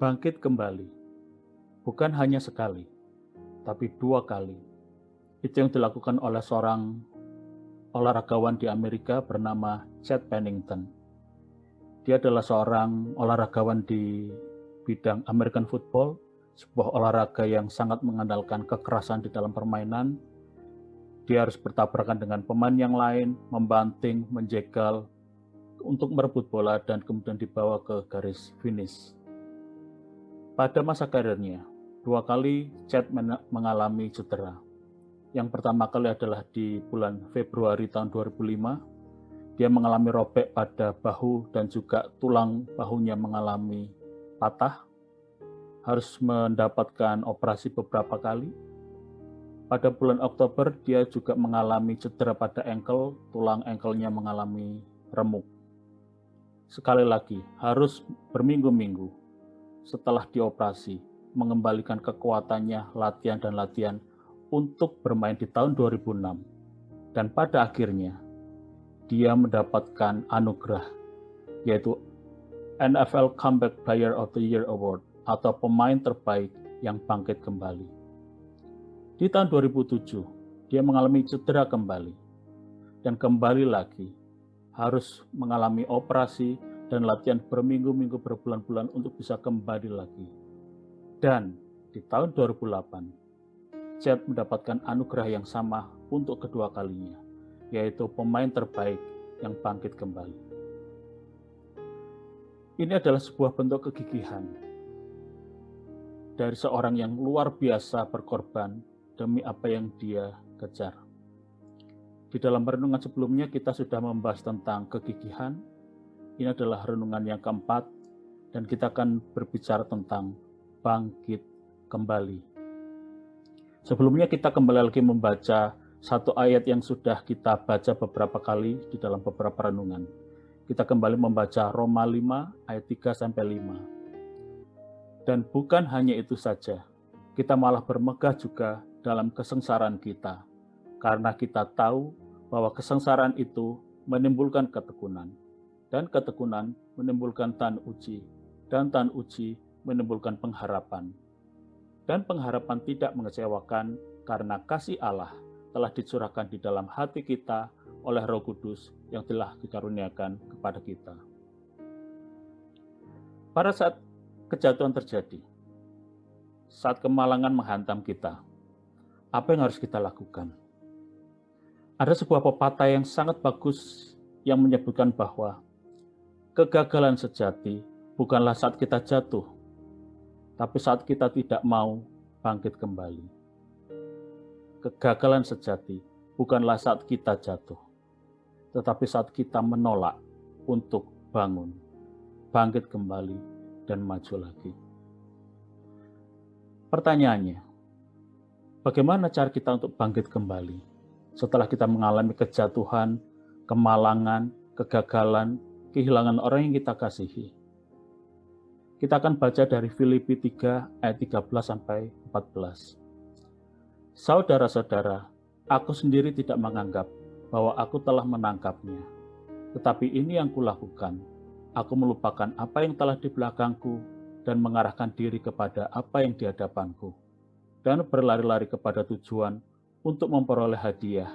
Bangkit kembali, bukan hanya sekali, tapi 2 kali. Itu yang dilakukan oleh seorang olahragawan di Amerika bernama Chad Pennington. Dia adalah seorang olahragawan di bidang American football, sebuah olahraga yang sangat mengandalkan kekerasan di dalam permainan. Dia harus bertabrakan dengan pemain yang lain, membanting, menjegal, untuk merebut bola dan kemudian dibawa ke garis finish. Pada masa karirnya, 2 kali Chad mengalami cedera. Yang pertama kali adalah di bulan Februari tahun 2005. Dia mengalami robek pada bahu dan juga tulang bahunya mengalami patah. Harus mendapatkan operasi beberapa kali. Pada bulan Oktober, dia juga mengalami cedera pada ankle, tulang ankle-nya mengalami remuk. Sekali lagi, harus berminggu-minggu setelah dioperasi, mengembalikan kekuatannya, latihan dan latihan untuk bermain di tahun 2006. Dan pada akhirnya, dia mendapatkan anugerah, yaitu NFL Comeback Player of the Year Award, atau pemain terbaik yang bangkit kembali. Di tahun 2007, dia mengalami cedera kembali, dan kembali lagi harus mengalami operasi dan latihan berminggu-minggu, berbulan-bulan untuk bisa kembali lagi. Dan di tahun 2008, Chad mendapatkan anugerah yang sama untuk kedua kalinya, yaitu pemain terbaik yang bangkit kembali. Ini adalah sebuah bentuk kegigihan dari seorang yang luar biasa berkorban demi apa yang dia kejar. Di dalam renungan sebelumnya kita sudah membahas tentang kegigihan. Ini adalah renungan yang keempat, dan kita akan berbicara tentang bangkit kembali. Sebelumnya kita kembali lagi membaca satu ayat yang sudah kita baca beberapa kali di dalam beberapa renungan. Kita kembali membaca Roma 5 ayat 3-5. Dan bukan hanya itu saja, kita malah bermegah juga dalam kesengsaraan kita, karena kita tahu bahwa kesengsaraan itu menimbulkan ketekunan, dan ketekunan menimbulkan tahan uji, dan tahan uji menimbulkan pengharapan. Dan pengharapan tidak mengecewakan, karena kasih Allah telah dicurahkan di dalam hati kita oleh Roh Kudus yang telah dikaruniakan kepada kita. Pada saat kejatuhan terjadi, saat kemalangan menghantam kita, apa yang harus kita lakukan? Ada sebuah pepatah yang sangat bagus yang menyebutkan bahwa kegagalan sejati bukanlah saat kita jatuh, tapi saat kita tidak mau bangkit kembali. Kegagalan sejati bukanlah saat kita jatuh, tetapi saat kita menolak untuk bangun, bangkit kembali, dan maju lagi. Pertanyaannya, bagaimana cara kita untuk bangkit kembali setelah kita mengalami kejatuhan, kemalangan, kegagalan, kehilangan orang yang kita kasihi? Kita akan baca dari Filipi 3 ayat 13-14. Saudara-saudara, aku sendiri tidak menganggap bahwa aku telah menangkapnya. Tetapi ini yang kulakukan, aku melupakan apa yang telah di belakangku dan mengarahkan diri kepada apa yang di hadapanku, dan berlari-lari kepada tujuan untuk memperoleh hadiah,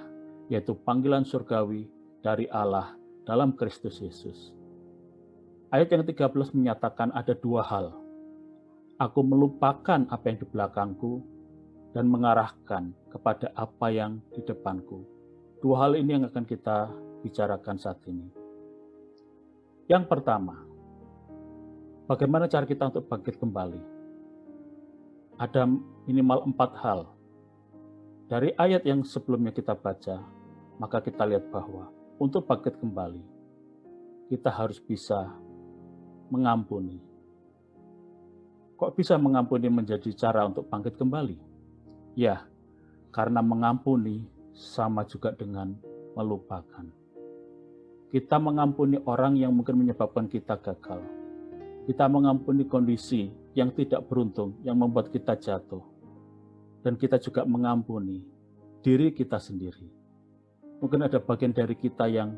yaitu panggilan surgawi dari Allah dalam Kristus Yesus. Ayat yang 13 menyatakan ada 2 hal. Aku melupakan apa yang di belakangku dan mengarahkan kepada apa yang di depanku. 2 hal ini yang akan kita bicarakan saat ini. Yang pertama, bagaimana cara kita untuk bangkit kembali? Ada minimal 4 hal. Dari ayat yang sebelumnya kita baca, maka kita lihat bahwa untuk bangkit kembali, kita harus bisa mengampuni. Kok bisa mengampuni menjadi cara untuk bangkit kembali? Ya, karena mengampuni sama juga dengan melupakan. Kita mengampuni orang yang mungkin menyebabkan kita gagal. Kita mengampuni kondisi yang tidak beruntung, yang membuat kita jatuh. Dan kita juga mengampuni diri kita sendiri. Mungkin ada bagian dari kita yang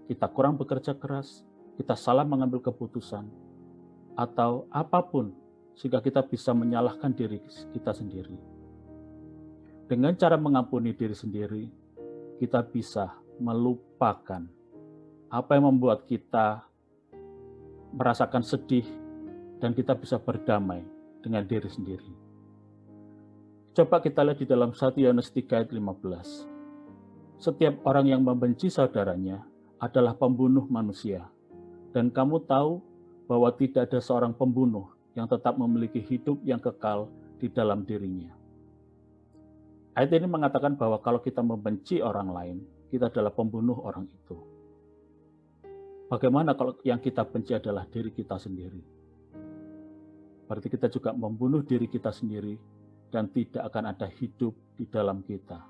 kita kurang bekerja keras, kita salah mengambil keputusan, atau apapun sehingga kita bisa menyalahkan diri kita sendiri. Dengan cara mengampuni diri sendiri, kita bisa melupakan apa yang membuat kita merasakan sedih, dan kita bisa berdamai dengan diri sendiri. Coba kita lihat di dalam 1 Yohanes 3 ayat 15. Setiap orang yang membenci saudaranya adalah pembunuh manusia. Dan kamu tahu bahwa tidak ada seorang pembunuh yang tetap memiliki hidup yang kekal di dalam dirinya. Ayat ini mengatakan bahwa kalau kita membenci orang lain, kita adalah pembunuh orang itu. Bagaimana kalau yang kita benci adalah diri kita sendiri? Berarti kita juga membunuh diri kita sendiri dan tidak akan ada hidup di dalam kita.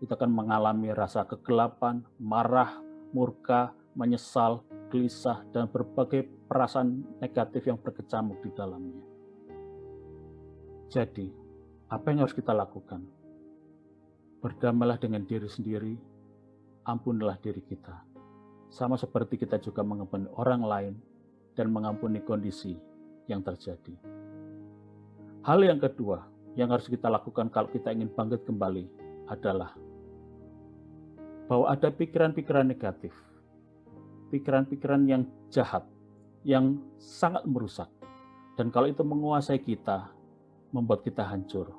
Kita akan mengalami rasa kegelapan, marah, murka, menyesal, gelisah, dan berbagai perasaan negatif yang berkecamuk di dalamnya. Jadi, apa yang harus kita lakukan? Berdamailah dengan diri sendiri, ampunilah diri kita. Sama seperti kita juga mengampuni orang lain dan mengampuni kondisi yang terjadi. Hal yang kedua yang harus kita lakukan kalau kita ingin bangkit kembali adalah bahwa ada pikiran-pikiran negatif, pikiran-pikiran yang jahat, yang sangat merusak. Dan kalau itu menguasai kita, membuat kita hancur,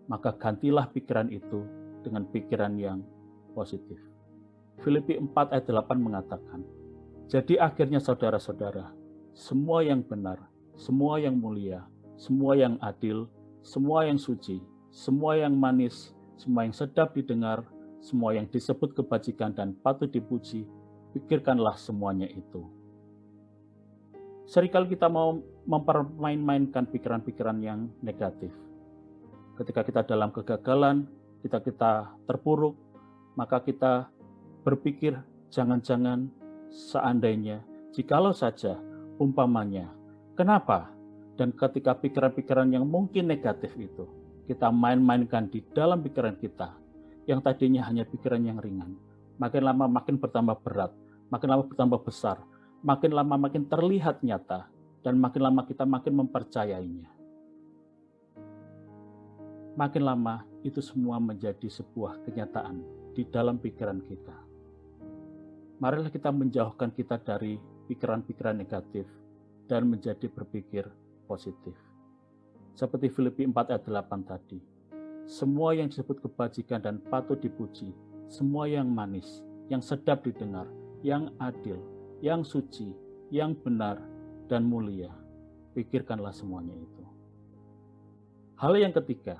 maka gantilah pikiran itu dengan pikiran yang positif. Filipi 4 ayat 8 mengatakan, jadi akhirnya saudara-saudara, semua yang benar, semua yang mulia, semua yang adil, semua yang suci, semua yang manis, semua yang sedap didengar, semua yang disebut kebajikan dan patut dipuji, pikirkanlah semuanya itu. Seringkali kita mau mempermain-mainkan pikiran-pikiran yang negatif. Ketika kita dalam kegagalan, kita terpuruk, maka kita berpikir jangan-jangan, seandainya, jikalau saja, umpamanya. Kenapa? Dan ketika pikiran-pikiran yang mungkin negatif itu, kita main-mainkan di dalam pikiran kita, yang tadinya hanya pikiran yang ringan, makin lama makin bertambah berat, makin lama bertambah besar, makin lama makin terlihat nyata, dan makin lama kita makin mempercayainya. Makin lama itu semua menjadi sebuah kenyataan di dalam pikiran kita. Marilah kita menjauhkan kita dari pikiran-pikiran negatif dan menjadi berpikir positif. Seperti Filipi 4 ayat 8 tadi. Semua yang disebut kebajikan dan patut dipuji, semua yang manis, yang sedap didengar, yang adil, yang suci, yang benar, dan mulia. Pikirkanlah semuanya itu. Hal yang ketiga,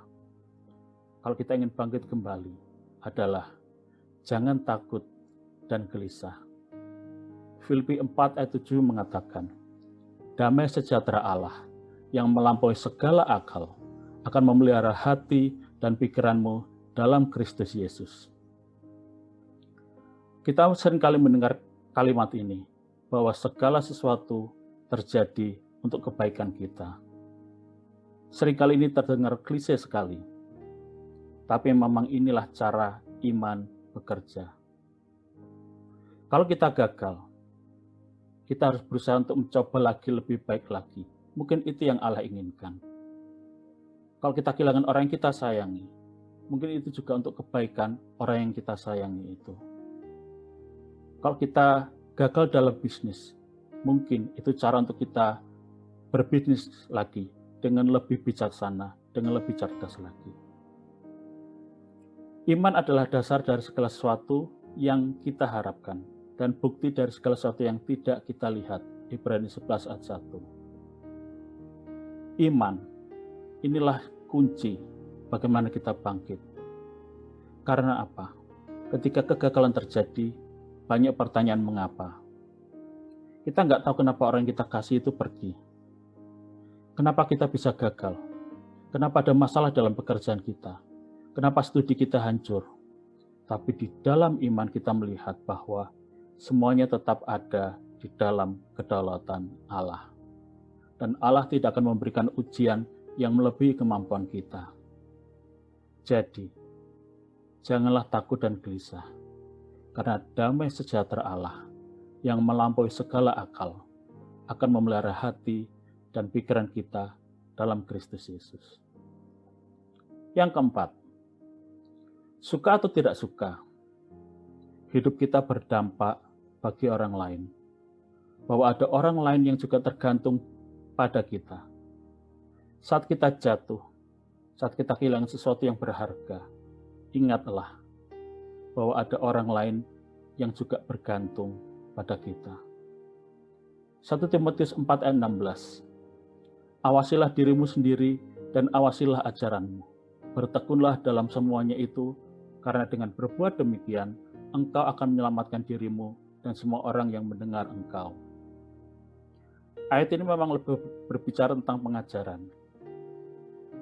kalau kita ingin bangkit kembali, adalah jangan takut dan gelisah. Filipi 4 ayat 7 mengatakan, damai sejahtera Allah yang melampaui segala akal akan memelihara hati dan pikiranmu dalam Kristus Yesus. Kita seringkali mendengar kalimat ini, bahwa segala sesuatu terjadi untuk kebaikan kita. Seringkali ini terdengar klise sekali, tapi memang inilah cara iman bekerja. Kalau kita gagal, kita harus berusaha untuk mencoba lagi lebih baik lagi. Mungkin itu yang Allah inginkan. Kalau kita kehilangan orang yang kita sayangi, mungkin itu juga untuk kebaikan orang yang kita sayangi itu. Kalau kita gagal dalam bisnis, mungkin itu cara untuk kita berbisnis lagi dengan lebih bijaksana, dengan lebih cerdas lagi. Iman adalah dasar dari segala sesuatu yang kita harapkan dan bukti dari segala sesuatu yang tidak kita lihat. Ibrani 11 ayat 1. Iman, inilah kunci bagaimana kita bangkit. Karena apa? Ketika kegagalan terjadi, banyak pertanyaan mengapa. Kita nggak tahu kenapa orang yang kita kasih itu pergi. Kenapa kita bisa gagal? Kenapa ada masalah dalam pekerjaan kita? Kenapa studi kita hancur? Tapi di dalam iman kita melihat bahwa semuanya tetap ada di dalam kedaulatan Allah. Dan Allah tidak akan memberikan ujian yang melebihi kemampuan kita. Jadi, janganlah takut dan gelisah, karena damai sejahtera Allah yang melampaui segala akal akan memelihara hati dan pikiran kita dalam Kristus Yesus. Yang keempat, suka atau tidak suka, hidup kita berdampak bagi orang lain. Bahwa ada orang lain yang juga tergantung pada kita. Saat kita jatuh, saat kita kehilangan sesuatu yang berharga, ingatlah bahwa ada orang lain yang juga bergantung pada kita. 1 Timotius 4 ayat 16. Awasilah dirimu sendiri dan awasilah ajaranmu. Bertekunlah dalam semuanya itu, karena dengan berbuat demikian, engkau akan menyelamatkan dirimu dan semua orang yang mendengar engkau. Ayat ini memang lebih berbicara tentang pengajaran.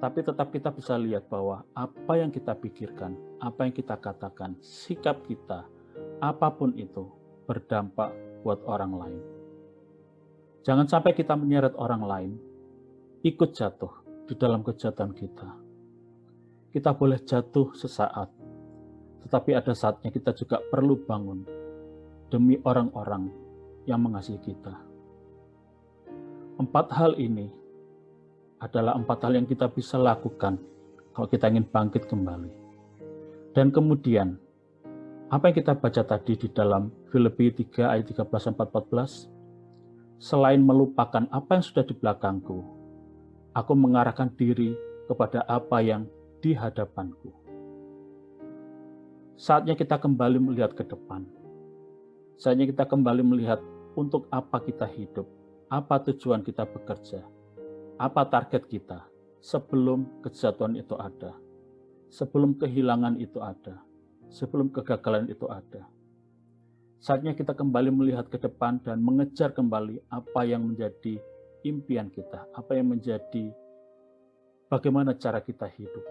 Tapi tetap kita bisa lihat bahwa apa yang kita pikirkan, apa yang kita katakan, sikap kita, apapun itu berdampak buat orang lain. Jangan sampai kita menyeret orang lain, ikut jatuh di dalam kejahatan kita. Kita boleh jatuh sesaat, tetapi ada saatnya kita juga perlu bangun demi orang-orang yang mengasihi kita. 4 hal ini adalah 4 hal yang kita bisa lakukan kalau kita ingin bangkit kembali. Dan kemudian, apa yang kita baca tadi di dalam Filipi 3 ayat 13-14, selain melupakan apa yang sudah di belakangku, aku mengarahkan diri kepada apa yang di hadapanku. Saatnya kita kembali melihat ke depan. Saatnya kita kembali melihat untuk apa kita hidup, apa tujuan kita bekerja, apa target kita sebelum kejatuhan itu ada, sebelum kehilangan itu ada, sebelum kegagalan itu ada. Saatnya kita kembali melihat ke depan dan mengejar kembali apa yang menjadi impian kita, apa yang menjadi bagaimana cara kita hidup.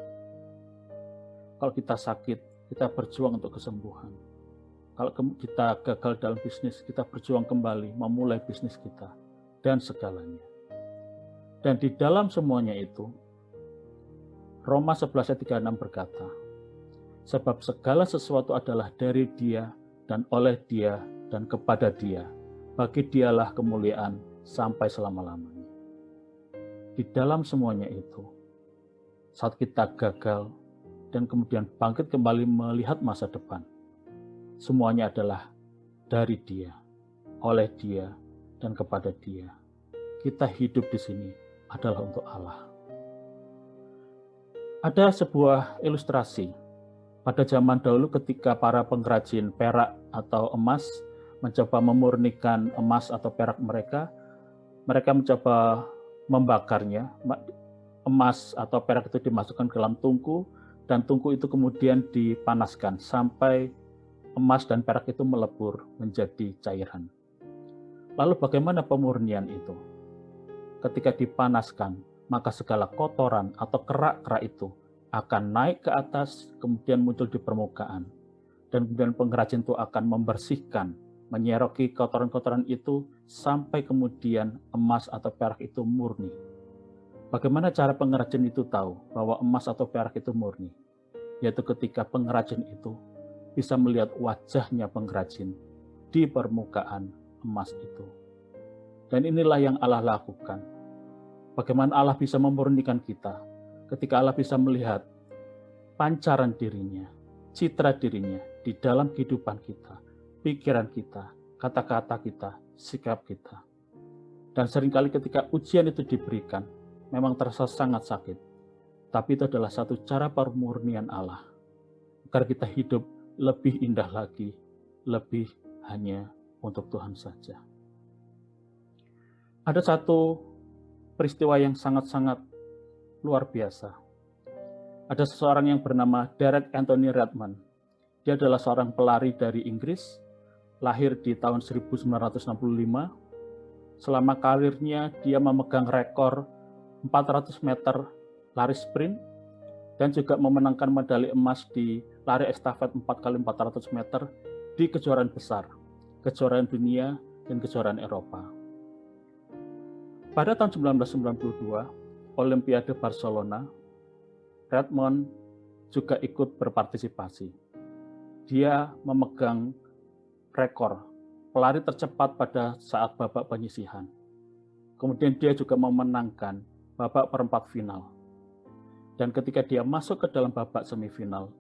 Kalau kita sakit, kita berjuang untuk kesembuhan. Kalau kita gagal dalam bisnis, kita berjuang kembali memulai bisnis kita dan segalanya. Dan di dalam semuanya itu, Roma 11 ayat 36 berkata, sebab segala sesuatu adalah dari Dia dan oleh Dia dan kepada Dia. Bagi Dialah kemuliaan sampai selama-lamanya. Di dalam semuanya itu, saat kita gagal dan kemudian bangkit kembali melihat masa depan, semuanya adalah dari Dia, oleh Dia, dan kepada Dia. Kita hidup di sini adalah untuk Allah. Ada sebuah ilustrasi pada zaman dahulu ketika para pengrajin perak atau emas mencoba memurnikan emas atau perak mereka mencoba membakarnya. Emas atau perak itu dimasukkan ke dalam tungku dan tungku itu kemudian dipanaskan sampai emas dan perak itu melebur menjadi cairan. Lalu bagaimana pemurnian itu? Ketika dipanaskan, maka segala kotoran atau kerak-kerak itu akan naik ke atas, kemudian muncul di permukaan. Dan kemudian pengrajin itu akan membersihkan, menyeroki kotoran-kotoran itu, sampai kemudian emas atau perak itu murni. Bagaimana cara pengrajin itu tahu bahwa emas atau perak itu murni? Yaitu ketika pengrajin itu bisa melihat wajahnya pengrajin di permukaan emas itu. Dan inilah yang Allah lakukan. Bagaimana Allah bisa memurnikan kita ketika Allah bisa melihat pancaran dirinya, citra dirinya di dalam kehidupan kita, pikiran kita, kata-kata kita, sikap kita. Dan seringkali ketika ujian itu diberikan, memang terasa sangat sakit. Tapi itu adalah satu cara pemurnian Allah. Agar kita hidup lebih indah lagi, lebih hanya untuk Tuhan saja. Ada satu peristiwa yang sangat-sangat luar biasa. Ada seseorang yang bernama Derek Anthony Redmond. Dia adalah seorang pelari dari Inggris, lahir di tahun 1965. Selama karirnya, dia memegang rekor 400 meter lari sprint dan juga memenangkan medali emas di lari estafet 4x400 meter di kejuaraan besar, kejuaraan dunia, dan kejuaraan Eropa. Pada tahun 1992, Olimpiade Barcelona, Redmond juga ikut berpartisipasi. Dia memegang rekor pelari tercepat pada saat babak penyisihan. Kemudian dia juga memenangkan babak perempat final. Dan ketika dia masuk ke dalam babak semifinal,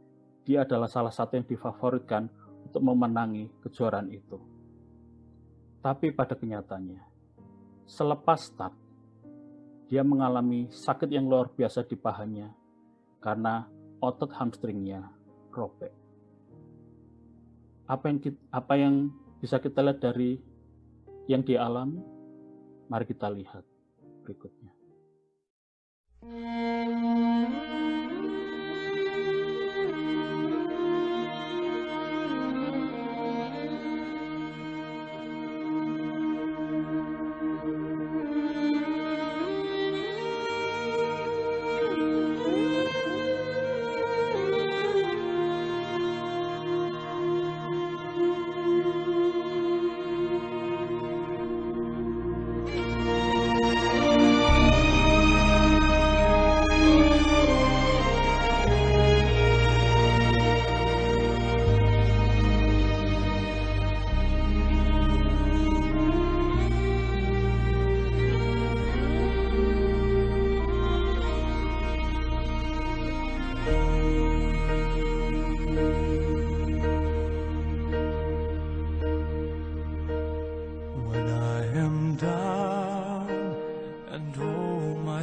dia adalah salah satu yang difavoritkan untuk memenangi kejuaraan itu. Tapi pada kenyataannya, selepas start, dia mengalami sakit yang luar biasa di pahanya karena otot hamstringnya robek. Apa yang bisa kita lihat dari yang dia alami? Mari kita lihat berikutnya.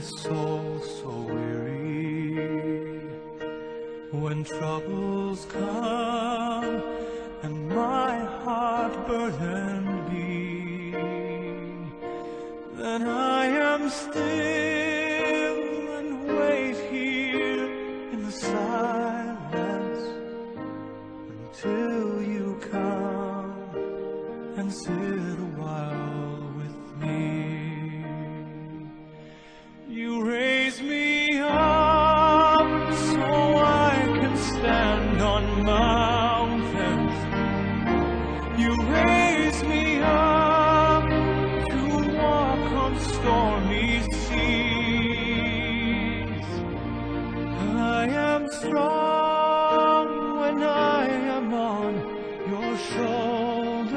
soul so weary. When troubles come and my heart burdened be, then I am still and wait here in the silence until you come and sit a while with me. You raise me up so I can stand on mountains. You raise me up to walk on stormy seas. I am strong when I am on your shoulders.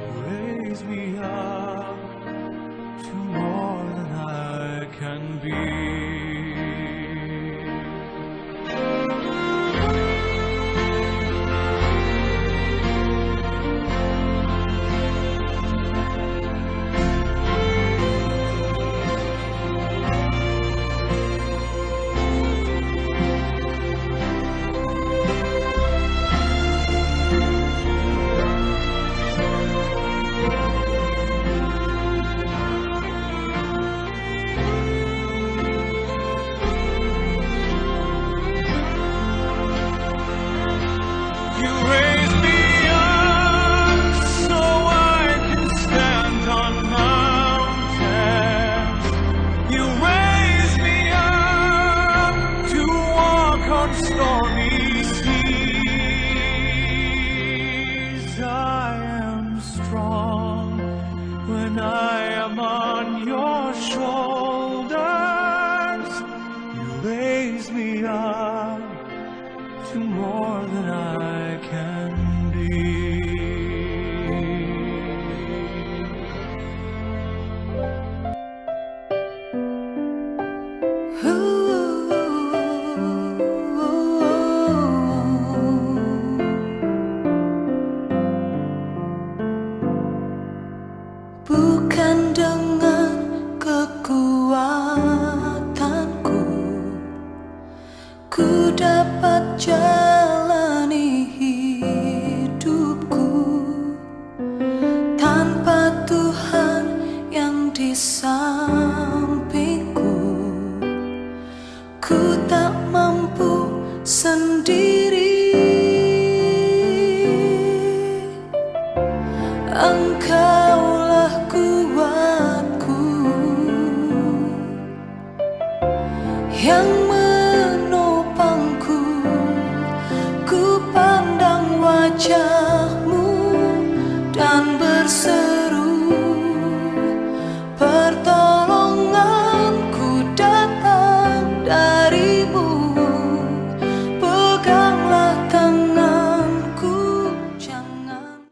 You raise me up to more than I can be. You raise me up so I can stand on mountains. You raise me up to walk on stormy seas. I am strong when I am on your shoulders. You raise me up to more than I can be. Bukan dengan kekuatanku ku dapat jalani hidupku tanpa Tuhan yang di sampingku. Ku tak mampu sendiri. Engkaulah kuatku yang menopangku. Ku pandang wajah-Mu dan berseru,